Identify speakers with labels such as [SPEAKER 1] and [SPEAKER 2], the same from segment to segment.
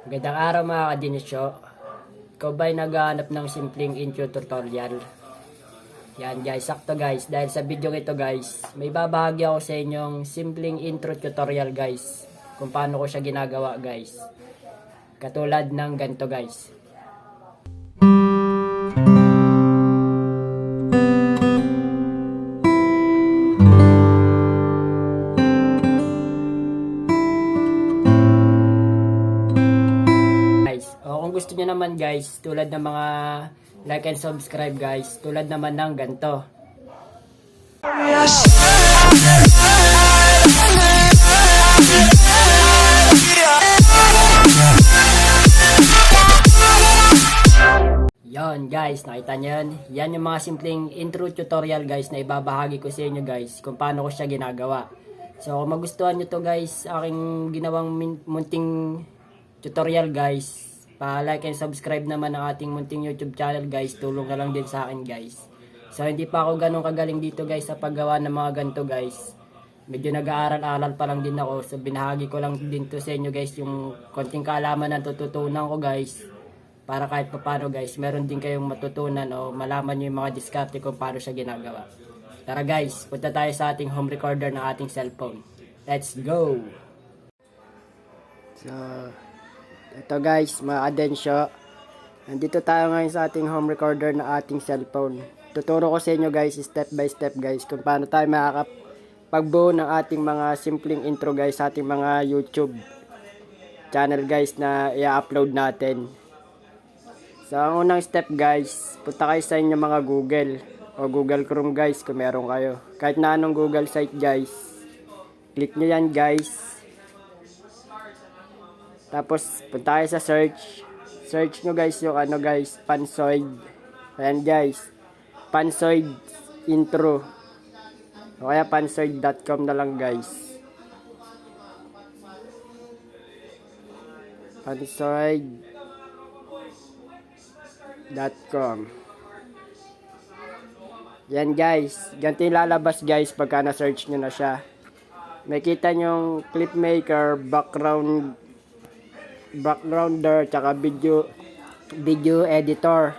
[SPEAKER 1] Magandang araw mga kadinisyo. Ikaw ba'y naghahanap ng simpleng intro tutorial? Yan guys, sakto guys. Dahil sa video ito guys, may babahagi ako sa inyong simpleng intro tutorial guys. Kung paano ko siya ginagawa guys. Katulad ng ganito guys. O kung gusto niyo naman guys, tulad ng mga like and subscribe guys, tulad naman ng ganito. Yon guys, nakita niyo yan? Yan yung mga simpleng intro tutorial guys na ibabahagi ko sa inyo guys kung paano ko siya ginagawa. So kung magustuhan nyo to guys, aking ginawang munting tutorial guys, pa-like and subscribe naman ang ating munting YouTube channel guys. Tulong na lang din sa akin guys. So hindi pa ako ganun kagaling dito guys sa paggawa ng mga ganito guys. Medyo nag-aaral-aral pa lang din ako. So binahagi ko lang din to sa inyo guys yung konting kaalaman na tututunan ko guys. Para kahit paano guys, meron din kayong matutunan o malaman nyo yung mga diskarte kung paano siya ginagawa. Tara guys, punta tayo sa ating home recorder ng ating cellphone. Let's go! So, ito guys, mga kadensyo. Nandito tayo ngayon sa ating home recorder ng ating cellphone. Tuturo ko sa inyo guys, step by step guys, kung paano tayo makakapagbuo ng ating mga simpleng intro guys sa ating mga YouTube channel guys na i-upload natin. So, ang unang step guys, punta kayo sa inyo mga Google o Google Chrome guys kung meron kayo. Kahit na anong Google site guys. Click nyo yan guys. Tapos, punta kayo sa search. Search nyo guys yung ano guys, Pansoid. Ayan guys. Pansoid intro. O kaya pansoid.com na lang guys. Pansoid.com. Yan guys. Ganito yung lalabas guys pagka na-search nyo na siya. Makita nyo clip maker, backgrounder, tsaka video editor.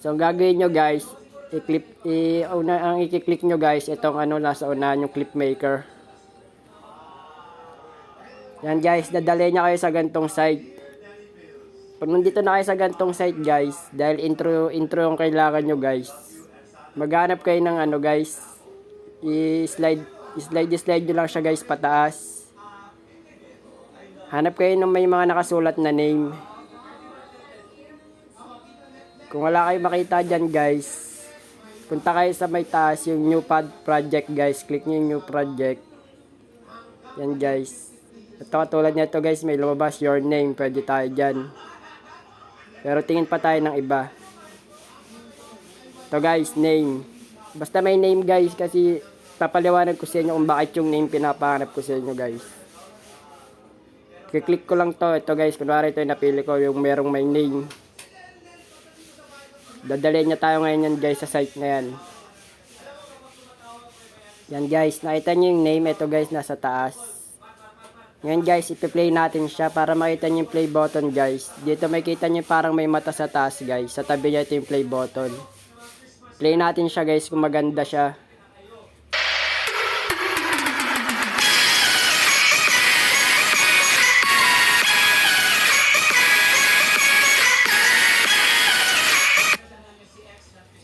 [SPEAKER 1] So ang gagawin nyo guys, ang i-click nyo guys, itong ano nasa unahan yung clip maker. Yan guys, dadali niya kayo sa gantong site. Pag nandito na kayo sa gantong site guys, dahil intro yung kailangan nyo guys, maghanap kayo ng ano guys, i-slide nyo lang siya guys pataas. Hanap kayo ng may mga nakasulat na name. Kung wala kayo makita dyan guys, punta kayo sa may taas yung new project guys. Click nyo yung new project. Yan guys. Ito katulad nito guys, may lumabas your name. Pwede tayo dyan. Pero tingin pa tayo ng iba. Ito guys, name. Basta may name guys kasi papaliwanag ko sa inyo kung bakit yung name pinapahanap ko sa inyo guys. Kiklik ko lang to. Ito guys, kunwari ito yung napili ko yung merong may name. Dadalhin niya tayo ngayon yan guys sa site na yan. Yan guys, nakita niyo yung name. Ito guys, nasa taas. Ngayon guys, ipi-play natin siya para makita niyo yung play button guys. Dito makita niyo parang may mata sa taas guys. Sa tabi niya ito yung play button. Play natin siya guys kung maganda siya.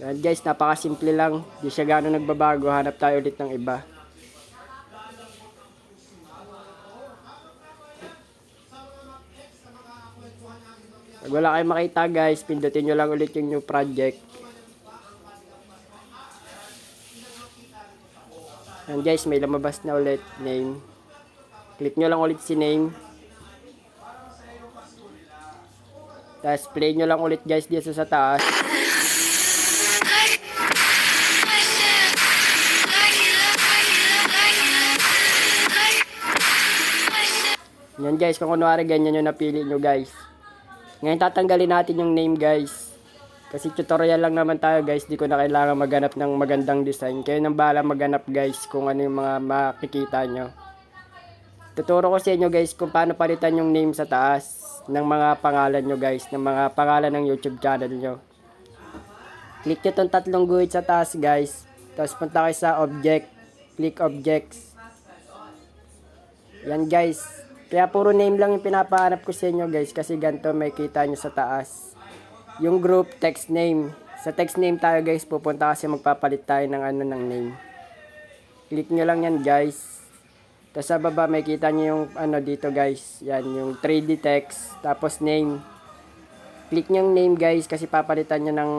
[SPEAKER 1] Yan guys, napakasimple lang. Di siya gano'ng nagbabago. Hanap tayo ulit ng iba. Pag wala kayong makita guys, pindutin nyo lang ulit yung new project. Yan guys, may lumabas na ulit. Name. Click nyo lang ulit si name. Tapos play nyo lang ulit guys dito sa taas. Yan guys, kung kunwari ganyan yung napili nyo guys. Ngayon tatanggalin natin yung name guys. Kasi tutorial lang naman tayo guys, di ko na kailangan maghanap ng magandang design. Kayo nang bahala maghanap guys kung ano yung mga makikita nyo. Tuturo ko sa inyo guys kung paano palitan yung name sa taas ng mga pangalan nyo guys, ng mga pangalan ng YouTube channel nyo. Click nyo tong tatlong guhit sa taas guys. Tapos punta kayo sa object. Click objects. Yan guys. Kaya puro name lang yung pinapahanap ko sa inyo guys. Kasi ganito may kita nyo sa taas. Yung group text name. Sa text name tayo guys. Pupunta kasi magpapalit tayo ng ano ng name. Click nyo lang yan guys. Tapos sa baba may kita nyo yung ano dito guys. Yan yung 3D text. Tapos name. Click nyo yung name guys kasi papalitan nyo ng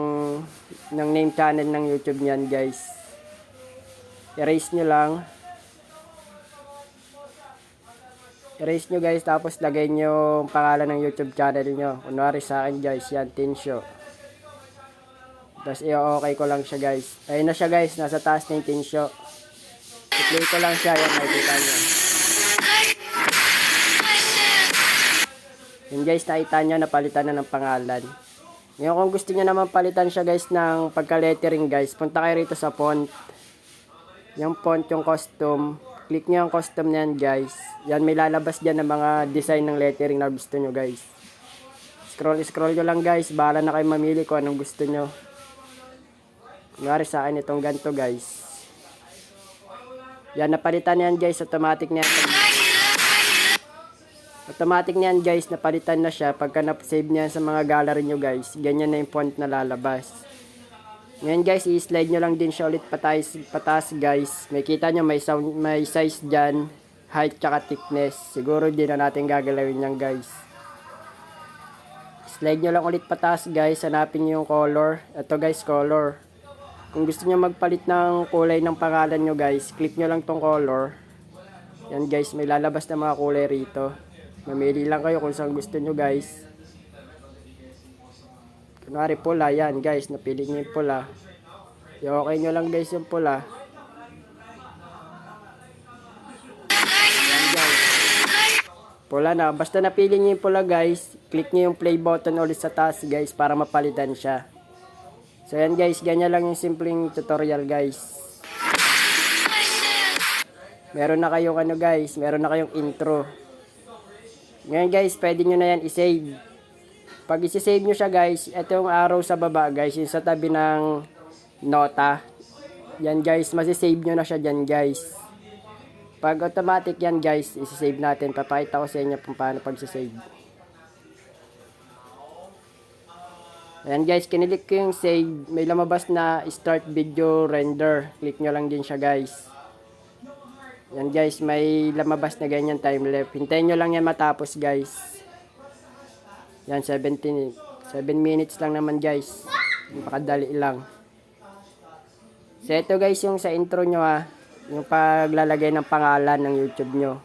[SPEAKER 1] name channel ng YouTube nyan guys. Erase nyo lang. Erase nyo guys tapos lagay nyo yung pangalan ng YouTube channel nyo. Kunwari sa akin guys yan, Tinsyo. Tapos i-okay ko lang siya guys. Ayun na siya guys, nasa taas na yung Tinsyo. I-play ko lang siya, yan makikita nyo. Yun guys, nakita nyo, napalitan na ng pangalan. Ngayon kung gusto nyo naman palitan siya guys ng pagka-lettering guys, punta kayo rito sa font. Yung font, yung custom. Click nyo yung custom na yan guys. Yan, may lalabas dyan ng mga design ng lettering na gusto nyo guys. Scroll nyo lang guys, bahala na kayo mamili kung anong gusto nyo. Kunwari sa akin itong ganito guys. Yan, napalitan na yan guys, automatic na yan. Automatic niyan guys, napalitan na siya pagka na-save niyan sa mga gallery nyo guys. Ganyan na yung font na lalabas. Ngayon guys, i-slide nyo lang din siya ulit pataas guys. May kita nyo may size dyan, height tsaka thickness. Siguro din na natin gagalawin yan guys. Slide nyo lang ulit pataas guys, hanapin nyo yung color. Ito guys, color. Kung gusto nyo magpalit ng kulay ng pangalan nyo guys, click nyo lang tong color. Yan guys, may lalabas na mga kulay rito. Mamili lang kayo kung saan gusto nyo guys. Kunwari pula, yan guys, napili nyo yung pula. I-okay nyo lang guys yung pula. Yan guys. Pula na, basta napili nyo yung pula guys, click nyo yung play button ulit sa taas guys para mapalitan siya. So yan guys, ganyan lang yung simpleng tutorial guys. Meron na kayong ano guys, meron na kayong intro. Ngayon guys, pwede nyo na yan i-save. Pag i-save nyo siya guys, ito yung arrow sa baba guys, yung sa tabi ng nota. Yan guys, masisave nyo na siya dyan guys. Pag automatic yan guys, i-save natin. Papakita ko sa inyo kung paano pag-save. Ayan guys, kinilik ko yung save. May lumabas na start video render. Click nyo lang din siya guys. Yan guys, may lumabas na ganyan time lapse. Hintayin nyo lang yan matapos guys. Yan, 7 minutes lang naman guys. Napakadali lang. So ito guys yung sa intro nyo ha. Yung paglalagay ng pangalan ng YouTube nyo.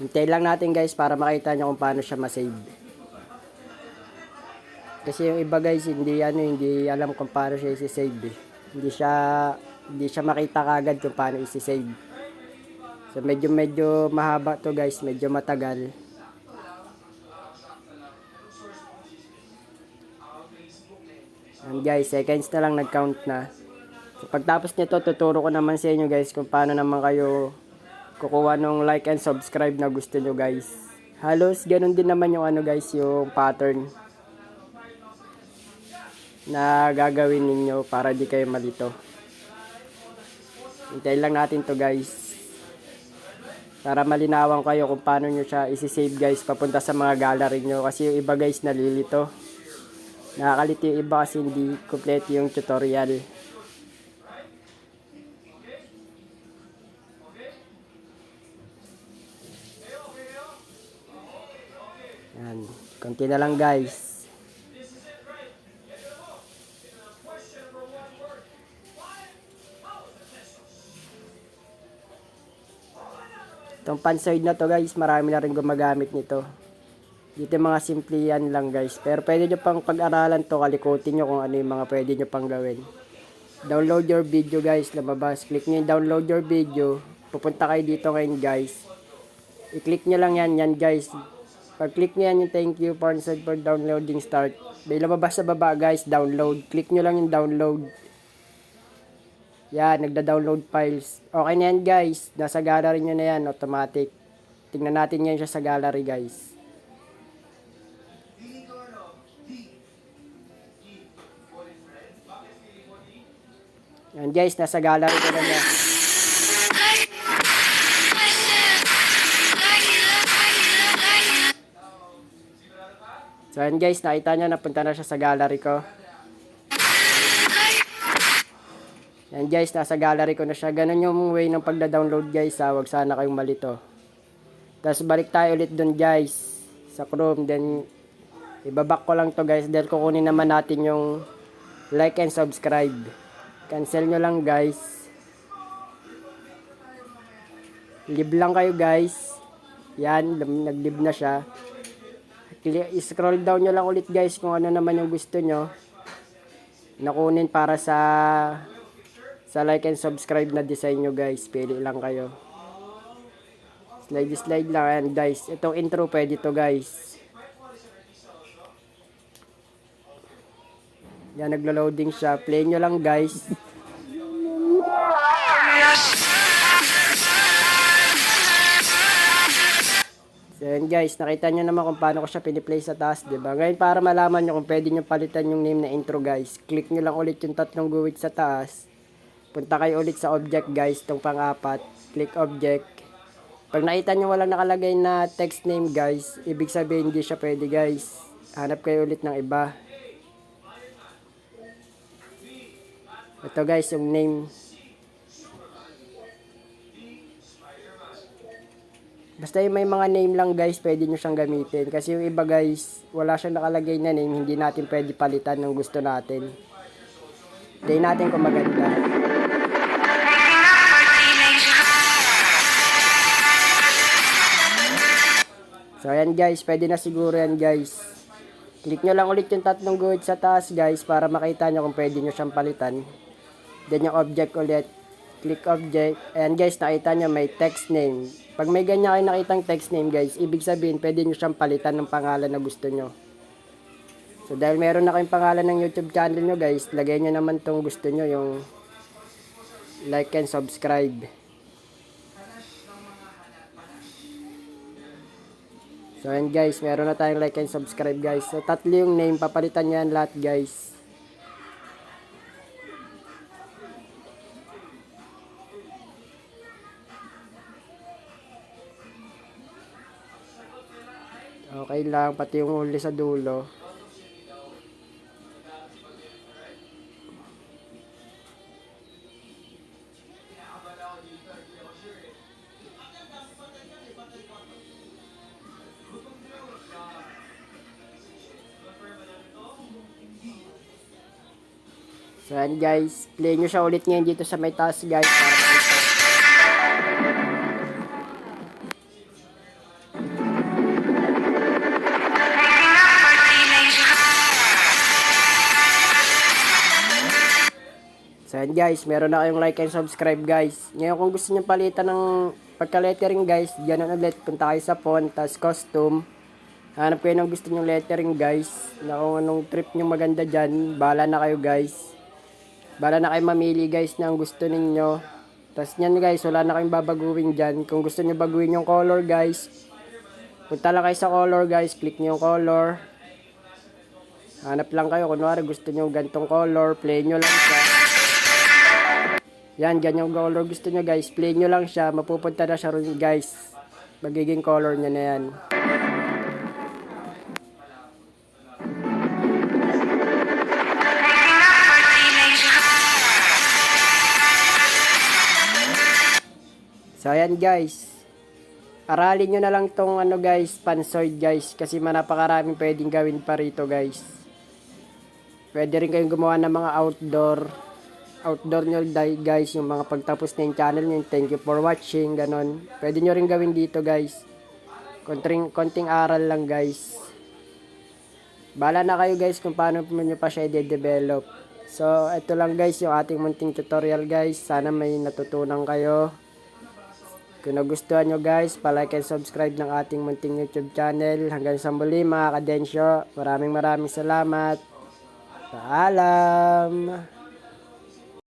[SPEAKER 1] Hintayin lang natin guys para makita nyo kung paano siya masave. Kasi yung iba guys, hindi alam kung paano siya i-save eh. Hindi siya makita kagad kung paano i-save. So medyo mahaba to guys, medyo matagal. And guys, seconds na lang nag-count na. So pagtapos nito, tuturo ko naman sa inyo guys kung paano naman kayo kukuha ng like and subscribe na gusto nyo guys. Halos ganun din naman yung ano guys, yung pattern na gagawin ninyo para di kayo malito. Hintayin lang natin to guys para malinawan kayo kung paano nyo siya isi-save guys papunta sa mga gallery nyo. Kasi yung iba guys nalilito, nakakalito yung iba kasi hindi kompleto yung tutorial. Yan, konti na lang guys. Itong panside na to guys, marami na rin gumagamit nito. Dito mga simple yan lang guys. Pero pwede nyo pang pag-aralan to, kalikutin nyo kung ano yung mga pwede nyo pang gawin. Download your video guys, lumabas. Click nyo yung download your video. Pupunta kayo dito ngayon guys. I-click nyo lang yan guys. Pag-click nyo yan yung thank you for downloading start. May lumabas sa baba guys, download. Click nyo lang yung download. Yan, nagda-download files. Okay na yan guys. Nasa gallery nyo na yan, automatic. Tingnan natin yan siya sa gallery guys. Yan guys, nasa gallery ko na yan. So yan guys, nakita nyo, napunta na siya sa gallery ko. Yan guys, nasa gallery ko na siya. Ganun yung way ng pagda-download guys ha. Huwag sana kayong malito. Tapos balik tayo ulit dun guys sa Chrome. Then ibaback ko lang to guys. Dahil kukunin naman natin yung like and subscribe. Cancel nyo lang guys. Live lang kayo guys. Yan, nag-live na siya. Scroll down nyo lang ulit guys kung ano naman yung gusto nyo nakunin para sa like and subscribe na design nyo guys. Pili lang kayo. Slide lang. Ayan guys, itong intro pwede to guys. Yan, naglo-loading siya. Play nyo lang guys. So yan guys, nakita nyo naman kung paano ko siya piniplay sa taas, diba? Ngayon para malaman nyo kung pwede nyo palitan yung name na intro guys, click nyo lang ulit yung tatlong guhit sa taas. Punta kayo ulit sa object guys, itong pang-apat. Click object. Pag nakita nyo walang nakalagay na text name guys, ibig sabihin hindi siya pwede guys. Hanap kayo ulit ng iba. Ito guys, yung name. Basta yung may mga name lang guys, pwede nyo siyang gamitin. Kasi yung iba guys, wala siyang nakalagay na name, hindi natin pwede palitan ng gusto natin. Play natin kung maganda. So ayan guys, pwede na siguro yan guys. Click nyo lang ulit yung tatlong guhit sa taas guys, para makita nyo kung pwede nyo siyang palitan. Then yung object ulit. Click object. Ayan guys, nakita nyo may text name. Pag may ganyan kayo nakitang text name guys, ibig sabihin pwede nyo siyang palitan ng pangalan na gusto nyo. So dahil meron na kayong pangalan ng YouTube channel nyo guys, lagay nyo naman tong gusto nyo, yung like and subscribe. So ayan guys, meron na tayong like and subscribe guys. So tatlo yung name, papalitan nyo yan lahat guys. Okay lang, pati yung huli sa dulo. So yan guys, play nyo siya ulit ngayon dito sa may taas guys. Para makita. So yan guys, meron na kayong like and subscribe guys. Ngayon kung gusto nyo palitan ng pagka-lettering guys, ganun ulit, punta kayo sa font, tas custom. Hanap kayo ng gusto nyo lettering guys, na kung anong trip nyo maganda dyan, bahala na kayo guys. Bahala na kayo mamili guys ng gusto ninyo. Tas nyan guys, wala na kayong babaguhin dyan. Kung gusto nyo baguhin yung color guys, punta lang kayo sa color guys, click nyo yung color. Hanap lang kayo, kunwari gusto nyo gantong color, play nyo lang siya. Yan, ganyang color gusto nyo guys, play nyo lang siya, mapupunta na siya rin guys. Magiging color nyo na yan. So ayan guys, aralin nyo na lang tong ano guys, pansoid guys, kasi napakaraming pwedeng gawin pa rito guys. Pwede rin kayong gumawa ng mga outdoor nyo guys, yung mga pagtapos na yung channel nyo, thank you for watching, ganon. Pwede nyo rin gawin dito guys, konting aral lang guys. Bahala na kayo guys kung paano nyo pa siya i-develop. So ito lang guys yung ating munting tutorial guys, sana may natutunan kayo. Kung nagustuhan nyo guys, palike and subscribe ng ating munting YouTube channel. Hanggang sa muli mga kadensyo, maraming salamat. Paalam!